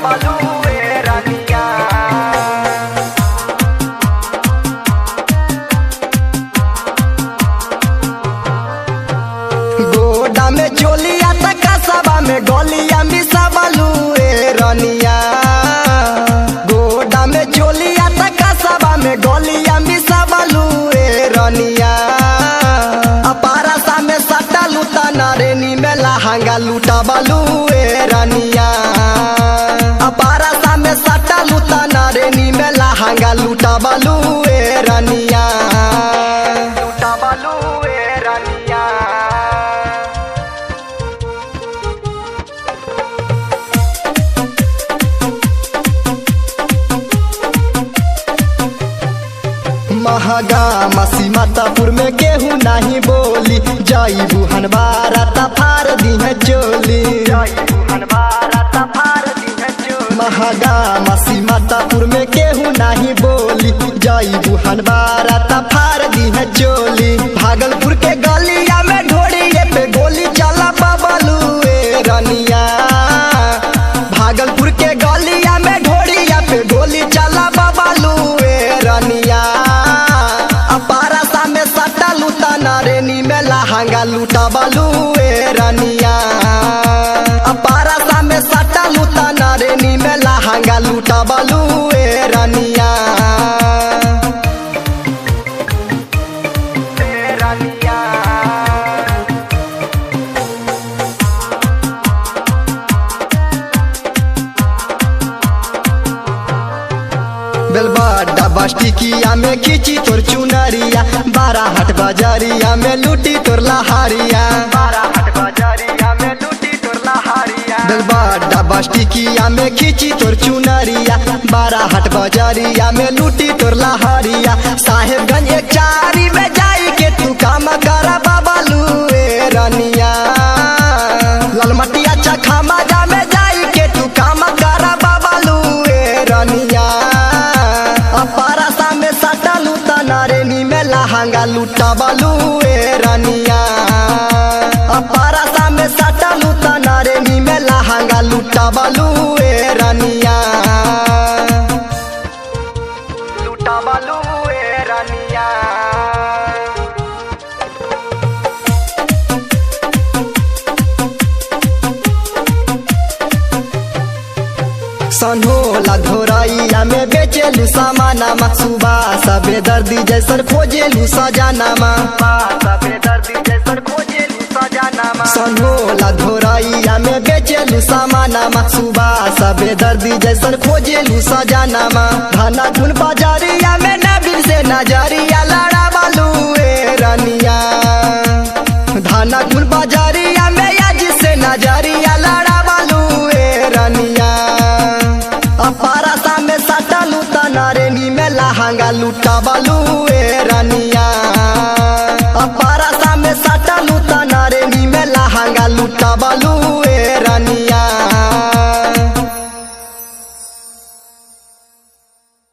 बालू ए रानिया। गोडा में चोलिया त कसबा में गोलिया मिसा बालू ए रानिया। गोडा में चोलिया त कसबा में गोलिया मिसा बालू ए रानिया। अपारा सा में सट्टा लूटा नारेनी में लहंगा लूटा बालू ए रानिया। अपारा सा में सट्टा लूटा नारेनी में लहंगा लूटा बालू ए रानिया। लूटा बालू ए रानिया। महागा मसी मातापुर में केहू नहीं बोली जाई बुहन बारा तफार दी है चोली। महागा मसी मातापुर में केहू नहीं बोली जाई बुहन बारा तफार दी है चोली। भागलपुर के गलिया में ढोड़िए पे गोली चला बालू ए रानिया। भागलपुर के गलिया में ढोड़िया पे गोली चला बालू ए रानिया। अपारा सा में सट्टा लूटा नारेनी में लहंगा लूटा बालू ए रानिया। अपारा सा में सट्टा लूटा नारेनी में लहंगा लूटा बालू ए रानिया। ए रानिया। बेलबाडा बास्टिकिया में खींची तोर चुनरिया। बारा हट बाजारिया में लूटी तोर लहारिया। बेलबाडा बास्टिकिया में खींची तोर चुनरिया। बारा हट बाजारिया में लूटी तोर लहारिया। साहेबगंज एक चारी में जाई के तू काम करा बालू ए रानिया। लालमटिया चखा मजा में जाई के तू काम करा बालू ए रानिया। अपारा सा में सट्टा लूटा नारेनी में लहंगा लूटा बालू ए रानिया। अपारा सा में सट्टा लूटा नारेनी में लहंगा लूटा बालू ए रानिया। लूटा बालू ए रानिया। सनहोला धोराइया में बेचेलू सामानामा। सुबह सबे दर्दी जैसन खोजेलू सजानामा। सनहोला धोराइया में बेचेलू सामानामा। सुबह सबे दर्दी जैसन खोजेलू सजानामा। धाना धुन बाजारिया में नबील से नजरिया लड़ा बालू ए रानिया। धाना धुन बाजारिया में याजी से नजरिया लड़ा बालू ए रानिया। अपारा सा में सट्टा लूटा नारेनी में लहंगा लूटा बालू